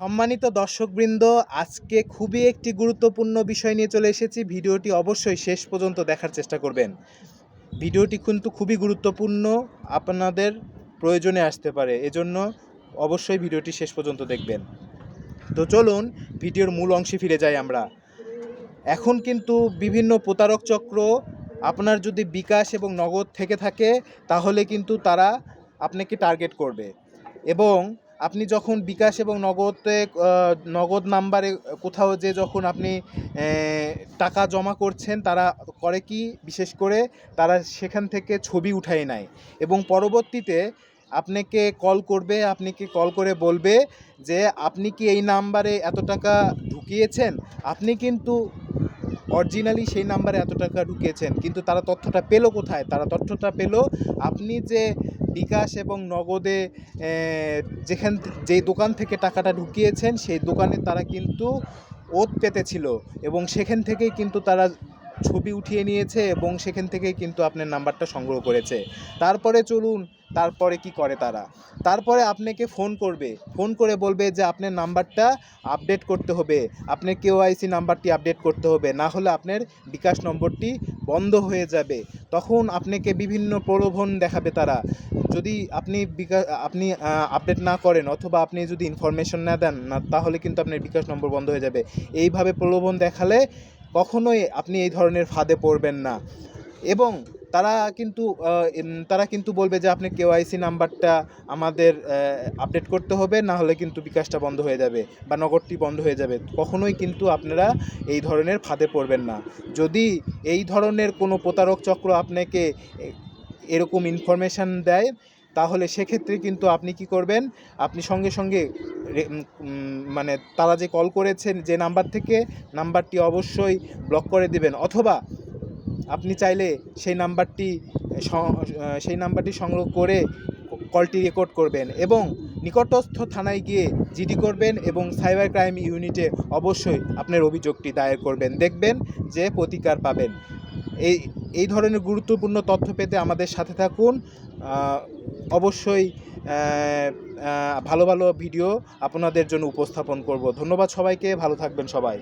সম্মানিত দর্শকবৃন্দ, আজকে খুবই একটি গুরুত্বপূর্ণ বিষয় নিয়ে চলে এসেছি। ভিডিওটি অবশ্যই শেষ পর্যন্ত দেখার চেষ্টা করবেন। ভিডিওটি কিন্তু খুবই গুরুত্বপূর্ণ, আপনাদের প্রয়োজনে আসতে পারে, এজন্য অবশ্যই ভিডিওটি শেষ পর্যন্ত দেখবেন। তো চলুন ভিডিওর মূল অংশে ফিরে যাই আমরা। এখন কিন্তু বিভিন্ন প্রতারক চক্র আপনার যদি বিকাশ এবং নগদ থেকে থাকে তাহলে কিন্তু তারা আপনাকে টার্গেট করবে, এবং আপনি যখন বিকাশ এবং নগদ নাম্বারে কোথাও যে যখন আপনি টাকা জমা করছেন, তারা করে কি, বিশেষ করে তারা সেখান থেকে ছবি উঠায় নেয় এবং পরবর্তীতে আপনাকে কল করে বলবে যে আপনি কি এই নাম্বারে এত টাকা ঢুকিয়েছেন। আপনি কিন্তু অরিজিনালি সেই নাম্বারে এত টাকা ঢুকিয়েছেন, কিন্তু তারা তথ্যটা পেলো কোথায়? তারা তথ্যটা পেলো আপনি যে বিকাশ এবং নগদে যেই দোকান থেকে টাকাটা ঢুকিয়েছেন সেই দোকানে তারা কিন্তু ওত পেতেছিল, এবং সেখান থেকেই কিন্তু তারা ছবি উঠিয়ে নিয়েছে এবং সেখান থেকেই কিন্তু আপনার নাম্বারটা সংগ্রহ করেছে। তারপরে চলুন, তারপরে কি করে তারা? তারপরে আপনাকে ফোন করে বলবে যে আপনার নাম্বারটা আপডেট করতে হবে, আপনার কেওআইসি নাম্বারটি আপডেট করতে হবে, না হলে আপনার বিকাশ নম্বরটি বন্ধ হয়ে যাবে। তখন আপনাকে বিভিন্ন প্রলোভন দেখাবে তারা। যদি আপনি আপডেট না করেন অথবা আপনি যদি ইনফরমেশন না দেন না, তাহলে কিন্তু আপনার বিকাশ নম্বর বন্ধ হয়ে যাবে। এইভাবে প্রলোভন দেখালে কখনোই আপনি এই ধরনের ফাঁদে পড়বেন না। এবং তারা কিন্তু বলবে যে আপনি কেওআইসি নাম্বারটা আমাদের আপডেট করতে হবে, না হলে কিন্তু বিকাশটা বন্ধ হয়ে যাবে বা নগদটি বন্ধ হয়ে যাবে। কখনোই কিন্তু আপনারা এই ধরনের ফাঁদে পড়বেন না। যদি এই ধরনের কোনো প্রতারক চক্র আপনাকে এরকম ইনফরমেশান দেয়, তাহলে সেক্ষেত্রে কিন্তু আপনি কি করবেন? আপনি সঙ্গে সঙ্গে মানে তারা যে কল করেছেন যে নাম্বার থেকে, নাম্বারটি অবশ্যই ব্লক করে দিবেন, অথবা আপনি চাইলে সেই নাম্বারটি সংগ্রহ করে কলটি রেকর্ড করবেন এবং নিকটস্থ থানায় গিয়ে জিডি করবেন এবং সাইবার ক্রাইম ইউনিটে অবশ্যই আপনার অভিযোগটি দায়ের করবেন। দেখবেন যে প্রতিকার পাবেন। এই ধরনের গুরুত্বপূর্ণ তথ্য পেতে আমাদের সাথে থাকুন। অবশ্যই ভালো ভালো ভিডিও আপনাদের জন্য উপস্থাপন করব। ধন্যবাদ সবাইকে, ভালো থাকবেন সবাই।